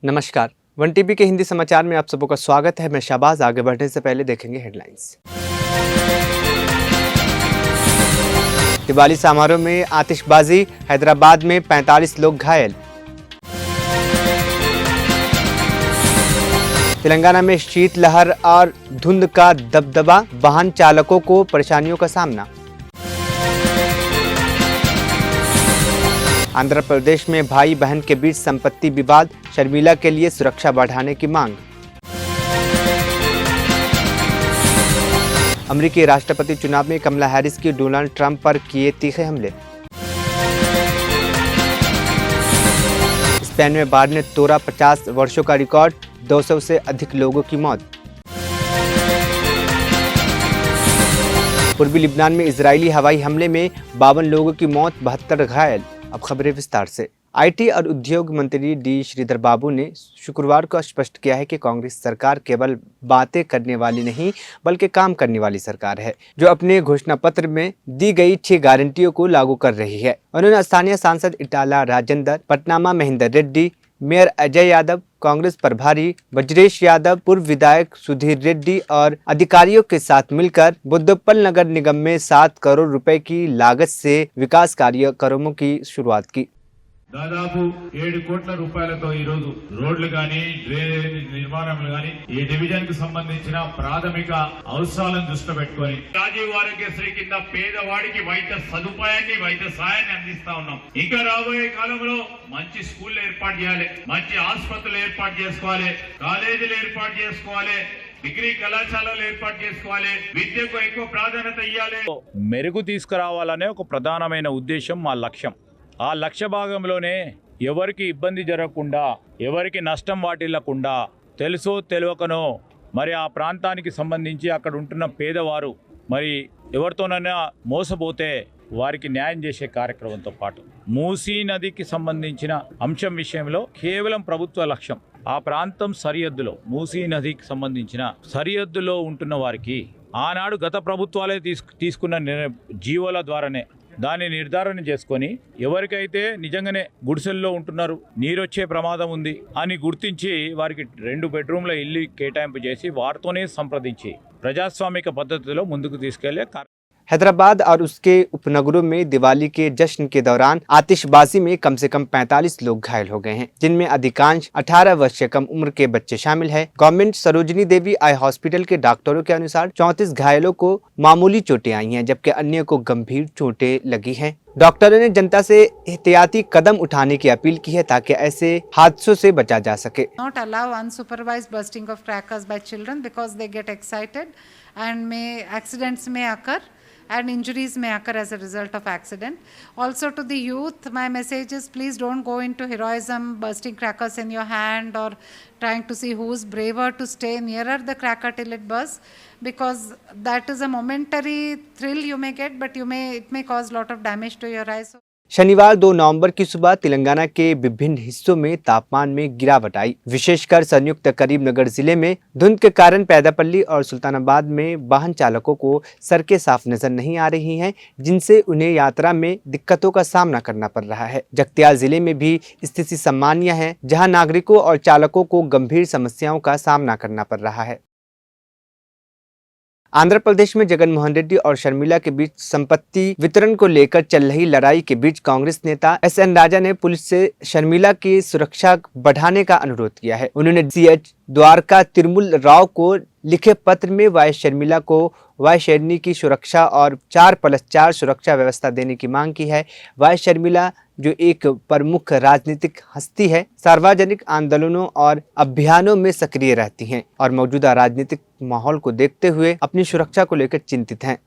नमस्कार, one TV के हिंदी समाचार में आप सबों का स्वागत है। मैं शाहबाज। आगे बढ़ने से पहले देखेंगे हेडलाइंस। दिवाली समारोह में आतिशबाजी, हैदराबाद में 45 लोग घायल। तेलंगाना में शीतलहर और धुंध का दबदबा, वाहन चालकों को परेशानियों का सामना। आंध्र प्रदेश में भाई बहन के बीच संपत्ति विवाद, शर्मिला के लिए सुरक्षा बढ़ाने की मांग। अमेरिकी राष्ट्रपति चुनाव में कमला हैरिस की डोनाल्ड ट्रंप पर किए तीखे हमले। स्पेन में बाढ़ ने तोड़ा 50 वर्षों का रिकॉर्ड, 200 से अधिक लोगों की मौत। पूर्वी लिबनान में इजरायली हवाई हमले में 52 लोगों की मौत, 72 घायल। अब खबरें विस्तार से। आईटी और उद्योग मंत्री डी श्रीधर बाबू ने शुक्रवार को स्पष्ट किया है कि कांग्रेस सरकार केवल बातें करने वाली नहीं बल्कि काम करने वाली सरकार है, जो अपने घोषणा पत्र में दी गई 6 गारंटियों को लागू कर रही है। उन्होंने स्थानीय सांसद इटाला राजेंद्र, पटनामा महेंद्र रेड्डी, मेयर अजय यादव, कांग्रेस प्रभारी वज्रेश यादव, पूर्व विधायक सुधीर रेड्डी और अधिकारियों के साथ मिलकर बुद्धप्पल नगर निगम में 7 करोड़ रुपए की लागत से विकास कार्यक्रमों की शुरुआत की। దాదాపు 7 కోట్ల రూపాయలతో ఈ రోజు రోడ్లు గాని డ్రైనేజ్ నిర్మాణాలు గాని ఈ డివిజన్ కు సంబంధించిన ప్రాథమిక అవసరాలను దృష్టిలో పెట్టుకొని రాజీవ్ ఆరోగ్యశ్రీ కింద పేదవాడికి వైద్య సదుపాయాన్ని వైద్య సహాయాన్ని అందిస్తా ఉన్నాం। ఇంకా రాబోయే కాలంలో మంచి స్కూల్ ఏర్పాటు చేయాలి, మంచి ఆసుపత్రులు ఏర్పాటు చేసుకోవాలి, కాలేజీలు ఏర్పాటు చేసుకోవాలి, డిగ్రీ కళాశాలలు ఏర్పాటు చేసుకోవాలి, విద్యకు ఎక్కువ ప్రాధాన్యత ఇవ్వాలి, మెరుగు తీసుకురావాలనే ఒక ప్రధానమైన ఉద్దేశం మా లక్ష్యం। ఆ లక్ష్య భాగంలోనే ఎవరికి ఇబ్బంది జరగకుండా, ఎవరికి నష్టం వాటిల్లకుండా, తెలుసో తెలియకనో మరి ఆ ప్రాంతానికి సంబంధించి అక్కడ ఉంటున్న పేదవారు మరి ఎవరితోనైనా మోసపోతే వారికి న్యాయం చేసే కార్యక్రమంతో పాటు మూసీ నదికి సంబంధించిన అంశం విషయంలో కేవలం ప్రభుత్వ లక్ష్యం ఆ ప్రాంతం సరిహద్దులో మూసీ నదికి సంబంధించిన సరిహద్దులో ఉంటున్న వారికి ఆనాడు గత ప్రభుత్వాలే తీసుకున్న జీవోల ద్వారానే దాన్ని నిర్ధారణ చేసుకొని ఎవరికైతే నిజంగానే గుడిసెల్లో ఉంటున్నారు, నీరొచ్చే ప్రమాదం ఉంది అని గుర్తించి వారికి 2 బెడ్రూమ్ల ఇల్లు కేటాయింపు చేసి వారితోనే సంప్రదించి ప్రజాస్వామిక పద్ధతిలో ముందుకు తీసుకెళ్లే हैदराबाद और उसके उपनगरों में दिवाली के जश्न के दौरान आतिशबाजी में कम से कम 45 लोग घायल हो गए हैं, जिनमें अधिकांश 18 वर्ष से कम उम्र के बच्चे शामिल हैं। गवर्नमेंट सरोजिनी देवी आई हॉस्पिटल के डॉक्टरों के अनुसार 34 घायलों को मामूली चोटें आई हैं, जबकि अन्य को गंभीर चोटें लगी हैं। डॉक्टरों ने जनता से एहतियाती कदम उठाने की अपील की है ताकि ऐसे हादसों से बचा जा सके। Not allow unsupervised bursting of crackers by children because they get excited and accidents may occur and injuries may occur as a result of accident. Also to the youth, my message is please don't go into heroism, bursting crackers in your hand or trying to see who's braver to stay nearer the cracker till it bursts, because that is a momentary thrill you may get, but it may cause a lot of damage to your eyes. शनिवार 2 नवंबर की सुबह तेलंगाना के विभिन्न हिस्सों में तापमान में गिरावट आई। विशेषकर संयुक्त करीमनगर जिले में धुंध के कारण पैदापल्ली और सुल्तानाबाद में वाहन चालकों को सड़कें साफ नजर नहीं आ रही हैं, जिनसे उन्हें यात्रा में दिक्कतों का सामना करना पड़ रहा है। जगतियाल जिले में भी स्थिति सामान्य है, जहां नागरिकों और चालकों को गंभीर समस्याओं का सामना करना पड़ रहा है। आंध्र प्रदेश में जगन मोहन रेड्डी और शर्मिला के बीच संपत्ति वितरण को लेकर चल रही लड़ाई के बीच कांग्रेस नेता एसएन राजा ने पुलिस से शर्मिला की सुरक्षा बढ़ाने का अनुरोध किया है। उन्होंने सीएच द्वारका तिरुमुल राव को लिखे पत्र में वाय शर्मिला को वाय शैरनी की सुरक्षा और 4+4 सुरक्षा व्यवस्था देने की मांग की है। वाय शर्मिला जो एक प्रमुख राजनीतिक हस्ती है, सार्वजनिक आंदोलनों और अभियानों में सक्रिय रहती हैं और मौजूदा राजनीतिक माहौल को देखते हुए अपनी सुरक्षा को लेकर चिंतित हैं।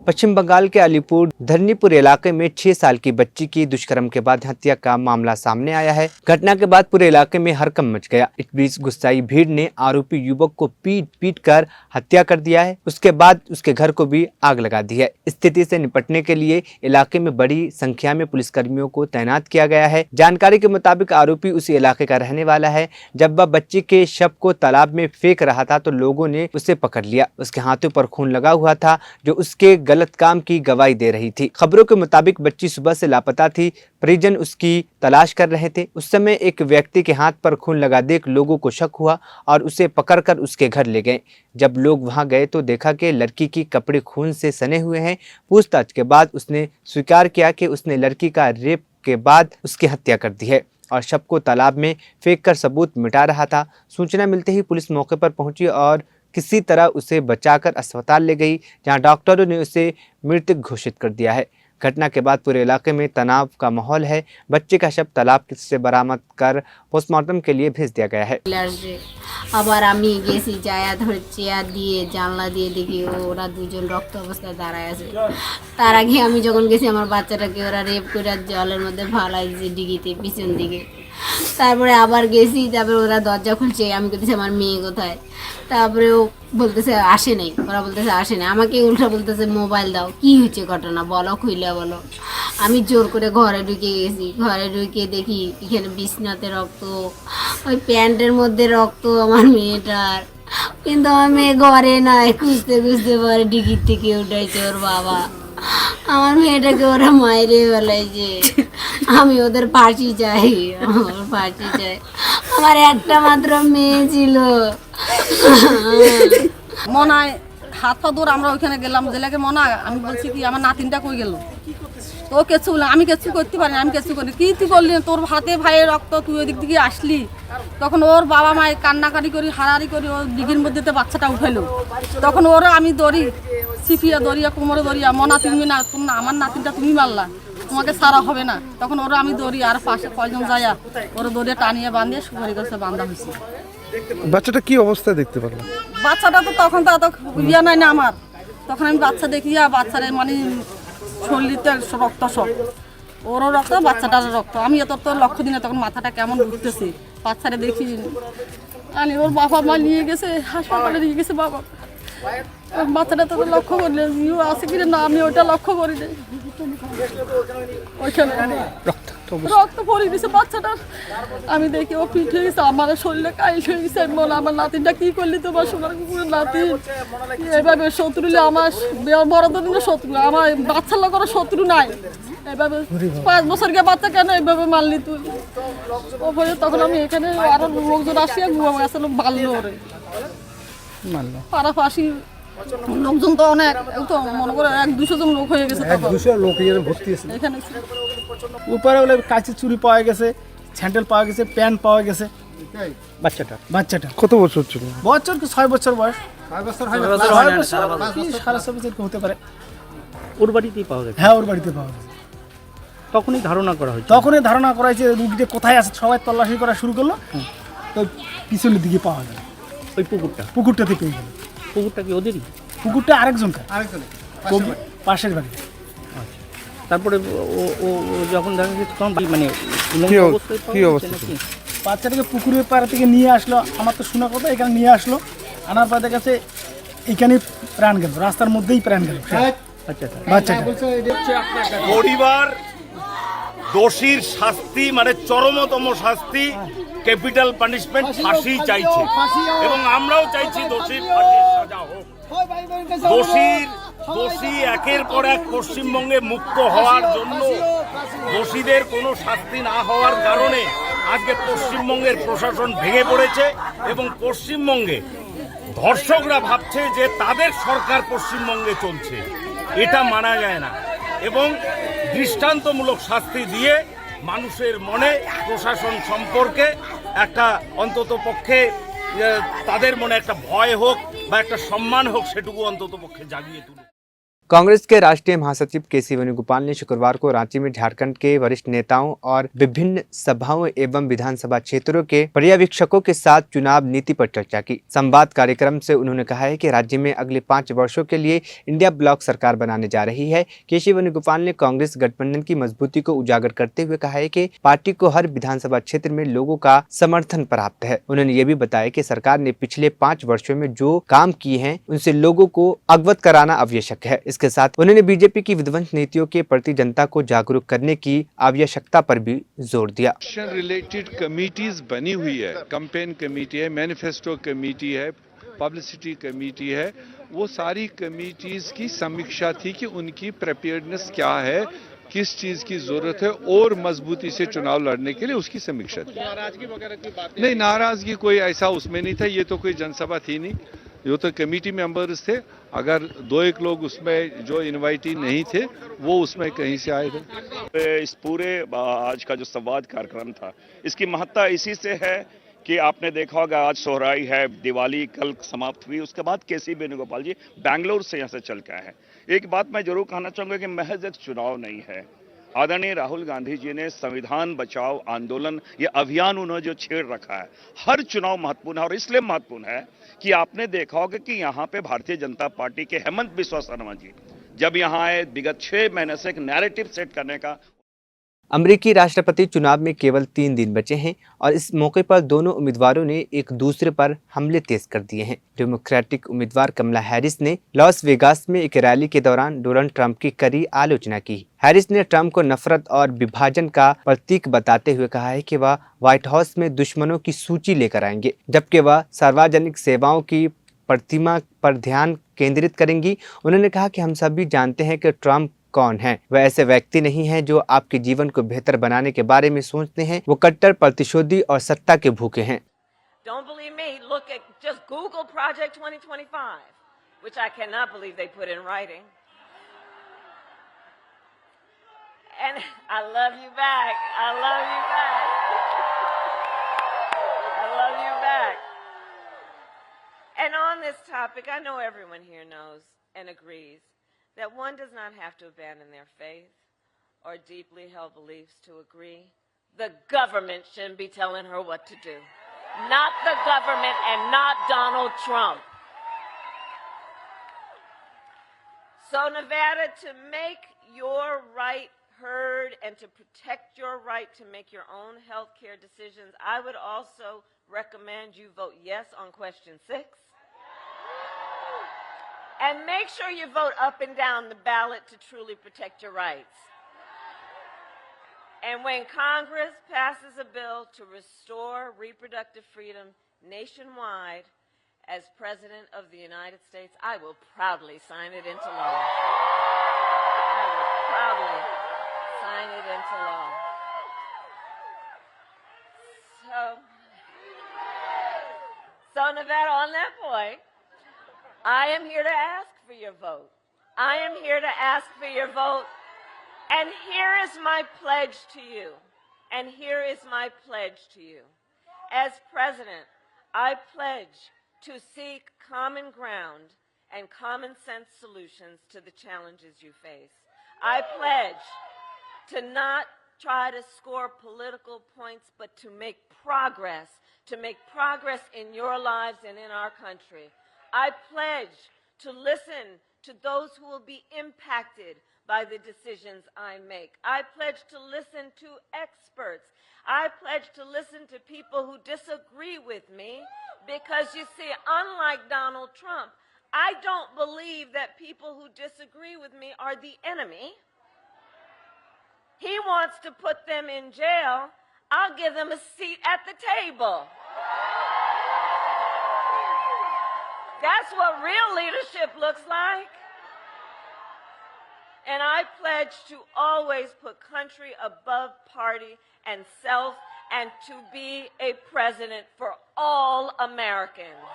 पश्चिम बंगाल के अलीपुर धरनीपुर इलाके में 6 साल की बच्ची की दुष्कर्म के बाद हत्या का मामला सामने आया है। घटना के बाद पूरे इलाके में हड़कंप मच गया। इस बीच गुस्साई भीड़ ने आरोपी युवक को पीट कर हत्या कर दिया है। उसके बाद उसके घर को भी आग लगा दी है। स्थिति से निपटने के लिए इलाके में बड़ी संख्या में पुलिसकर्मियों को तैनात किया गया है। जानकारी के मुताबिक आरोपी उसी इलाके का रहने वाला है। जब वह बच्ची के शव को तालाब में फेंक रहा था तो लोगों ने उसे पकड़ लिया। उसके हाथों पर खून लगा हुआ था, जो उसके गलत काम की गवाही दे रही थी। खबरों के मुताबिक बच्ची सुबह से लापता थी। परिजन उसकी तलाश कर रहे थे। उस समय एक व्यक्ति के हाथ पर खून लगा देख लोगों को शक हुआ और उसे पकड़कर उसके घर ले गए। जब लोग वहां गए तो देखा कि लड़की की कपड़े खून से सने हुए हैं। पूछताछ के बाद उसने स्वीकार किया कि उसने लड़की का रेप के बाद उसकी हत्या कर दी है और शव को तालाब में फेंककर सबूत मिटा रहा था। सूचना मिलते ही पुलिस मौके पर पहुंची और किसी तरह उसे बचाकर अस्पताल ले गई, जहां डॉक्टरों ने उसे मृत घोषित कर दिया है। घटना के बाद पूरे इलाके में तनाव का माहौल है। बच्चे का शव तालाब से बरामद कर पोस्टमार्टम के लिए भेज दिया गया है। আবার আমি গেছি যায়া ধরে চেয়ার দিয়ে জানলা দিয়ে দেখি ওরা দুজন রক্ত অবস্থায় দাঁড়ায় আছে। তার আগে আমি যখন গেছি আমার বাচ্চাটাকে ওরা রেপ করে জলের মধ্যে ফালাই দিয়েছে ডিগিতে পিছন দিকে। তারপরে আবার গেছি, তারপরে ওরা দরজা খুলছে, আমি বলতেছি আমার মেয়ে কোথায়, তারপরে ও বলতেছে আসে নাই, ওরা বলতেছে আসে নাই, আমাকে উল্টা বলতেছে মোবাইল দাও, কি হয়েছে ঘটনা বলো, খুইলা বলো। আমি জোর করে ঘরে ঢুকে গেছি, ঘরে ঢুকে দেখি এখানে বিছনাতে রক্ত, ওই প্যান্টের মধ্যে রক্ত আমার মেয়েটার, কিন্তু আমার মেয়ে ঘরে নাই, খুঁজতে খুঁজতে পরে ডিগির থেকে উঠাইছে ওর বাবা। আমার মেয়েটাকে ওরা মাইরে ফেলাইছে। আমি ওদের ফাঁসি চাই, আমার ফাঁসি চাই, আমার একটা মাত্র মেয়ে ছিল। মনে হয় হাত পা দূর আমরা ওইখানে গেলাম জেলাকে মনে হয়, আমি বলছি কি আমার নাতিনটা কই গেল, তো ও কেঁচু বলে আমি কেঁচু করতে পারি না, আমি কেঁচু করি, কি তুই করলি, তোর হাতে ভাইয়ের রক্ত, তুই ওই দিক থেকে আসলি। তখন ওর বাবা মায়ের কান্নাকাটি করি হারাহারি করি ওর দিঘির মধ্যে তো বাচ্চাটা উঠাইলো। তখন ওরা আমি দড়ি সিফিয়া দড়িয়া কোমরে দড়িয়া মনা তুমি না, তুমি না আমার নাতিনটা তুমি মারলা, তোমাকে সারা হবে না। তখন ওরা আমি দড়ি আর পাশে কয়জন যাইয়া ওরা দড়িয়া টানিয়ে বাঁধিয়ে সুপারি গাছে বাঁধা হয়েছে। বাচ্চাটা কি অবস্থায় দেখতে পারলাম? বাচ্চাটা তো তখন তো এত ইয়া নাই না আমার, তখন আমি বাচ্চা দেখিয়া বাচ্চারে মানে শরীরতে রক্ত সব, ওরও রক্ত বাচ্চাটারও রক্ত। আমি এত তো লক্ষ্য দিনে তখন মাথাটা কেমন ঘুরতেছে, বাচ্চারা দেখি আনি ওর বাবা মা নিয়ে গেছে হাসপাতালে নিয়ে গেছে বাবা, বাচ্চাটা তো লক্ষ্য করলে আছে কিনা না, আমি ওইটা লক্ষ্য করি নাই। ওইখানে রক্ত পড়ে গেছে বাচ্চাটার, আমি দেখি ও পিঠ হয়ে গেছে, আমার শরীরে কাইল হয়ে গেছে। আমি বললাম আমার নাতিনটা কি করলি, তোমার সোনার কুকুরের নাতি এভাবে শত্রুলে আমার বড় দিনের শত্রু, আমার বাচ্চার লোক শত্রু নাই, এভাবে 5 বছর গিয়ে বাচ্চা কেন এভাবে মারলি তুই। ও বলে তখন আমি এখানে আরো লোকজন আসিয়া ঘুমাবো আসলে বাড়লো ওরে পাড়াপাশি লোকজন তো অনেক, তো মনে করে 100-200 জন লোক হয়ে গেছে, 100-200 লোক এখানে ভর্তি আছে এখানে। উপরে বলে কাঁচি চুরি পাওয়া গেছে, স্যান্ডেল পাওয়া গেছে, প্যান্ট পাওয়া গেছে। বাচ্চাটা কত বছর ছিল? বছর কি 6 বছর বয়স। 6 বছর হয় না, 6 বছর কি 6.5 বছর হতে পারে। ওর বাড়িতেই পাওয়া গেছে? হ্যাঁ ওর বাড়িতে পাওয়া গেছে। তখনই ধারণা করা হয়েছে? তখনই ধারণা করা হয়েছে রুগীটা কোথায় আছে, সবাই তল্লাশি করা শুরু করলো, তো পিছনের দিকে পাওয়া গেল। ওই পুকুরটাতে পেয়ে গেল। পুকুরটা কি ওদেরই? পুকুরটা আরেকজন পাশের বাড়ি। তারপরে ও ও ও যখন দেখা গেছে তখন মানে কি অবস্থা ছিল? বাচ্চাটাকে পুকুরের পাড়া থেকে নিয়ে আসলো, আমার তো শোনা কথা, এখানে নিয়ে আসলো, আনার পর দেখা গেছে এখানেই প্রাণ গেল, রাস্তার মধ্যেই প্রাণ গেল। আচ্ছা বাচ্চাটা পরিবার দোষীর শাস্তি মানে চরমতম শাস্তি, ক্যাপিটাল পানিশমেন্ট, ফাঁসি চাইছে এবং আমরাও চাইছি দোষীর ফাঁসির সাজা হোক। দোষী একের পর এক পশ্চিমবঙ্গে মুক্ত হওয়ার জন্য দোষীদের কোনো শাস্তি না হওয়ার কারণে আজকে পশ্চিমবঙ্গের প্রশাসন ভেঙে পড়েছে এবং পশ্চিমবঙ্গে ধর্ষকরা ভাবছে যে তাদের সরকার পশ্চিমবঙ্গে চলছে, এটা মানা যায় না এবং দৃষ্টান্তমূলক শাস্তি দিয়ে মানুষের মনে প্রশাসন সম্পর্কে একটা অন্তত পক্ষে তাদের মনে একটা ভয় হোক বা একটা সম্মান হোক, সেটুকু অন্তত পক্ষে জাগিয়ে তুলুক। कांग्रेस के राष्ट्रीय महासचिव केसी वेणुगोपाल ने शुक्रवार को रांची में झारखंड के वरिष्ठ नेताओं और विभिन्न सभाओं एवं विधानसभा क्षेत्रों के पर्यवेक्षकों के साथ चुनाव नीति पर चर्चा की। संवाद कार्यक्रम से उन्होंने कहा है कि राज्य में अगले 5 वर्षों के लिए इंडिया ब्लॉक सरकार बनाने जा रही है। केसी वेणुगोपाल ने कांग्रेस गठबंधन की मजबूती को उजागर करते हुए कहा है कि पार्टी को हर विधानसभा क्षेत्र में लोगों का समर्थन प्राप्त है। उन्होंने ये भी बताया कि सरकार ने पिछले 5 वर्षों में जो काम किए हैं उनसे लोगों को अवगत कराना आवश्यक है। इसके साथ उन्होंने बीजेपी की विध्वंस नीतियों के प्रति जनता को जागरूक करने की आवश्यकता पर भी जोर दिया। रिलेटेड कमिटीज बनी हुई है, कैंपेन कमेटी है, मैनिफेस्टो कमेटी है, पब्लिसिटी कमेटी है वो सारी कमिटीज की समीक्षा थी कि उनकी प्रिपेयर्डनेस क्या है, किस चीज की जरूरत है और मजबूती से चुनाव लड़ने के लिए उसकी समीक्षा थी। नाराजगी वगैरह की बात नहीं, नाराजगी कोई ऐसा उसमें नहीं था, ये तो कोई जनसभा थी नहीं, ये तो कमेटी मेंबर्स थे। अगर 2-1 लोग उसमें जो इनवाइटी नहीं थे वो उसमें कहीं से आए थे। इस पूरे आज का जो संवाद कार्यक्रम था, इसकी महत्ता इसी से है कि आपने देखा होगा आज सोहराई है, दिवाली कल समाप्त हुई, उसके बाद केसी वेणुगोपाल जी बैंगलोर से यहाँ से चल के आए हैं। एक बात मैं जरूर कहना चाहूंगा कि महज एक चुनाव नहीं है, आदरणीय राहुल गांधी जी ने संविधान बचाओ आंदोलन, ये अभियान उन्होंने जो छेड़ रखा है, हर चुनाव महत्वपूर्ण है। और इसलिए महत्वपूर्ण है कि आपने देखा होगा कि यहाँ पे भारतीय जनता पार्टी के हेमंत बिस्वा शर्मा जी जब यहाँ आए, विगत 6 महीने से एक नैरेटिव सेट करने का। अमेरिकी राष्ट्रपति चुनाव में केवल 3 दिन बचे हैं और इस मौके पर दोनों उम्मीदवारों ने एक दूसरे पर हमले तेज कर दिए हैं। डेमोक्रेटिक उम्मीदवार कमला हैरिस ने लॉस वेगास में एक रैली के दौरान डोनाल्ड ट्रंप की कड़ी आलोचना की। हैरिस ने ट्रंप को नफरत और विभाजन का प्रतीक बताते हुए कहा है कि वह व्हाइट हाउस में दुश्मनों की सूची लेकर आएंगे, जबकि वह सार्वजनिक सेवाओं की प्रतिमा पर ध्यान केंद्रित करेंगी। उन्होंने कहा कि हम सभी जानते हैं कि ट्रंप कौन है। वह ऐसे व्यक्ति नहीं हैं जो आपके जीवन को बेहतर बनाने के बारे में सोचते हैं। वो कट्टर प्रतिशोधी और सत्ता के भूखे हैं। Don't believe me? Look at just Google Project 2025, which I cannot believe they put in writing. And I love you back. I love you back. I love you back. And on this topic, I know everyone here knows and agrees that one does not have to abandon their faith or deeply held beliefs to agree. The government shouldn't be telling her what to do. Not the government and not Donald Trump. So Nevada, to make your right heard and to protect your right to make your own health care decisions, I would also recommend you vote yes on question 6. And make sure you vote up and down the ballot to truly protect your rights. And when Congress passes a bill to restore reproductive freedom nationwide, as President of the United States, I will proudly sign it into law. I will proudly sign it into law. So Nevada, on that point, I am here to ask for your vote. I am here to ask for your vote. And here is my pledge to you. And here is my pledge to you. As president, I pledge to seek common ground and common sense solutions to the challenges you face. I pledge to not try to score political points, but to make progress in your lives and in our country. I pledge to listen to those who will be impacted by the decisions I make. I pledge to listen to experts. I pledge to listen to people who disagree with me because, you see, unlike Donald Trump, I don't believe that people who disagree with me are the enemy. He wants to put them in jail. I'll give them a seat at the table. That's what real leadership looks like. And I pledge to always put country above party and self and to be a president for all Americans.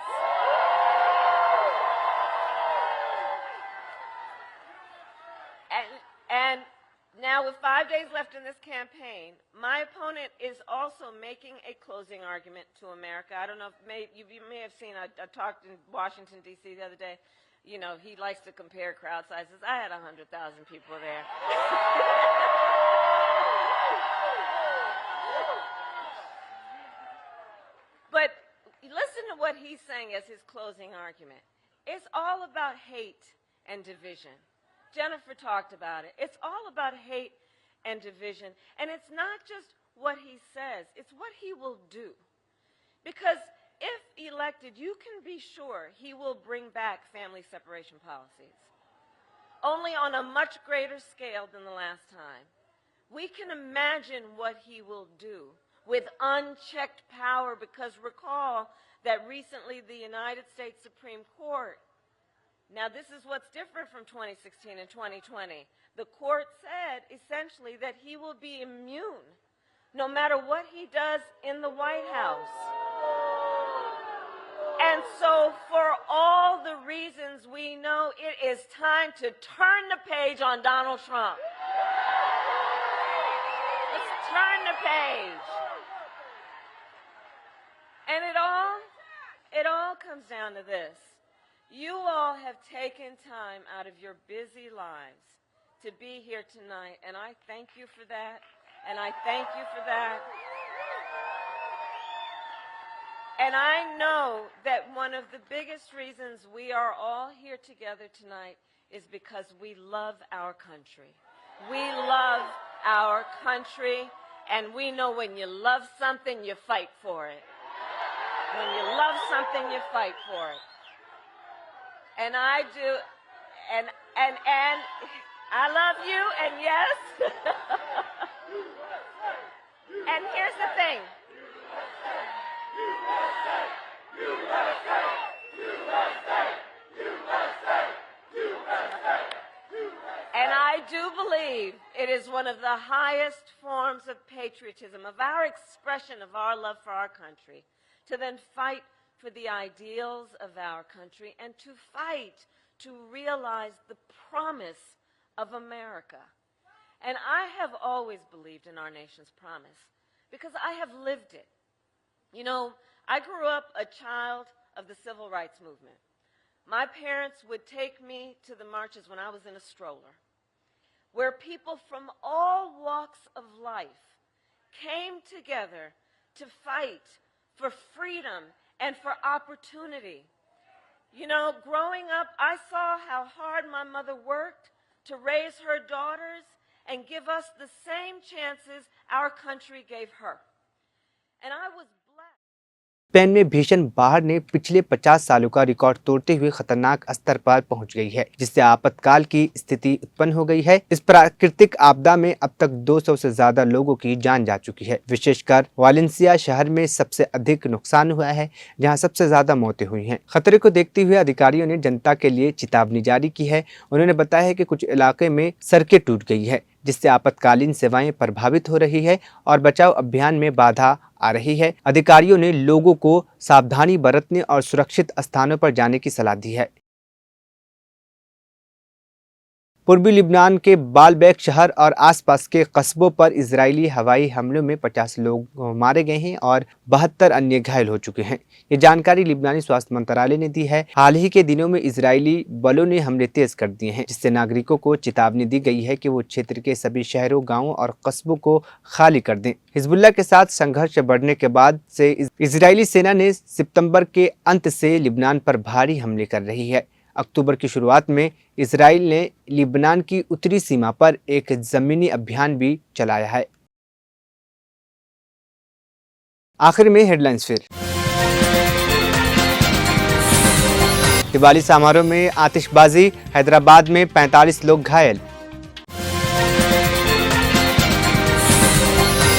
And now with 5 days left in this campaign, my opponent is also making a closing argument to America. I don't know if you may have seen, I talked in Washington, D.C. the other day. You know, he likes to compare crowd sizes. I had 100,000 people there. But listen to what he's saying as his closing argument. It's all about hate and division. Jennifer talked about it. It's all about hate and division. And it's not just what he says, it's what he will do. Because if elected, you can be sure he will bring back family separation policies, only on a much greater scale than the last time. We can imagine what he will do with unchecked power, because recall that recently the United States Supreme Court Now, this is what's different from 2016 and 2020. The court said essentially that he will be immune no matter what he does in the White House. And so, for all the reasons we know, it is time to turn the page on Donald Trump. Let's turn the page. And it all comes down to this. You all have taken time out of your busy lives to be here tonight, and I thank you for that, and I thank you for that. And I know that one of the biggest reasons we are all here together tonight is because we love our country. We love our country, and we know when you love something, you fight for it. When you love something, you fight for it. And I do, and I love you, and yes. And here's the thing. And I do believe it is one of the highest forms of patriotism, of our expression of our love for our country, to then fight for the ideals of our country and to fight to realize the promise of America. And I have always believed in our nation's promise because I have lived it. You know, I grew up a child of the civil rights movement. My parents would take me to the marches when I was in a stroller, where people from all walks of life came together to fight for freedom and for opportunity. You know, growing up, I saw how hard my mother worked to raise her daughters and give us the same chances our country gave her. And I was blessed. Spain में भीषण बाढ़ ने पिछले 50 सालों का record तोड़ते हुए खतरनाक स्तर पर पहुंच गई है, जिससे आपातकाल की स्थिति उत्पन्न हो गई है। इस प्राकृतिक आपदा में अब तक 200 से ज्यादा लोगों की जान जा चुकी है। विशेषकर वालेंसिया शहर में सबसे अधिक नुकसान हुआ है, जहां सबसे ज्यादा मौतें हुई हैं। खतरे को देखते हुए अधिकारियों ने जनता के लिए चेतावनी जारी की है। उन्होंने बताया है कि कुछ इलाके में सड़कें टूट गई है, जिससे आपातकालीन सेवाएं प्रभावित हो रही है और बचाव अभियान में बाधा आ रही है। अधिकारियों ने लोगों को सावधानी बरतने और सुरक्षित स्थानों पर जाने की सलाह दी है। पूर्वी लिबनान के बालबेक शहर और आसपास के कस्बों पर इजरायली हवाई हमलों में 50 लोग मारे गए हैं और 72 अन्य घायल हो चुके हैं। ये जानकारी लिबनानी स्वास्थ्य मंत्रालय ने दी है। हाल ही के दिनों में इजरायली बलों ने हमले तेज कर दिए हैं, जिससे नागरिकों को चेतावनी दी गई है कि वो क्षेत्र के सभी शहरों, गाँवों और कस्बों को खाली कर दें। हिजबुल्लाह के साथ संघर्ष बढ़ने के बाद से इजरायली सेना ने सितंबर के अंत से लिबनान पर भारी हमले कर रही है। अक्टूबर की शुरुआत में इजराइल ने लिबनान की उत्तरी सीमा पर एक जमीनी अभियान भी चलाया है। आखिर में हेडलाइंस फिर। दिवाली समारोह में आतिशबाजी, हैदराबाद में 45 लोग घायल।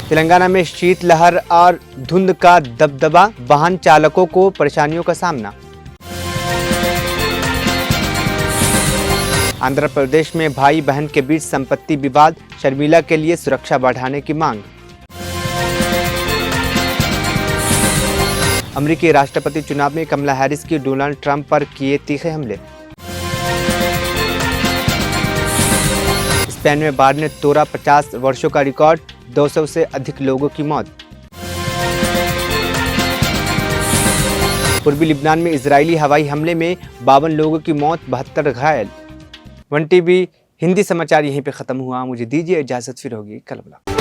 तेलंगाना में शीतलहर और धुंध का दबदबा, वाहन चालकों को परेशानियों का सामना। आंध्र प्रदेश में भाई बहन के बीच संपत्ति विवाद, शर्मिला के लिए सुरक्षा बढ़ाने की मांग। अमेरिकी राष्ट्रपति चुनाव में कमला हैरिस की डोनाल्ड ट्रंप पर किए तीखे हमले। स्पेन में बाढ़ ने तोड़ा 50 वर्षों का रिकॉर्ड, 200 से अधिक लोगों की मौत। पूर्वी लिबनान में इजरायली हवाई हमले में 52 लोगों की मौत, 72 घायल। 1 टीवी हिंदी समाचार यहीं पे खत्म हुआ। मुझे दीजिए इजाजत, फिर होगी कल मुलाकात।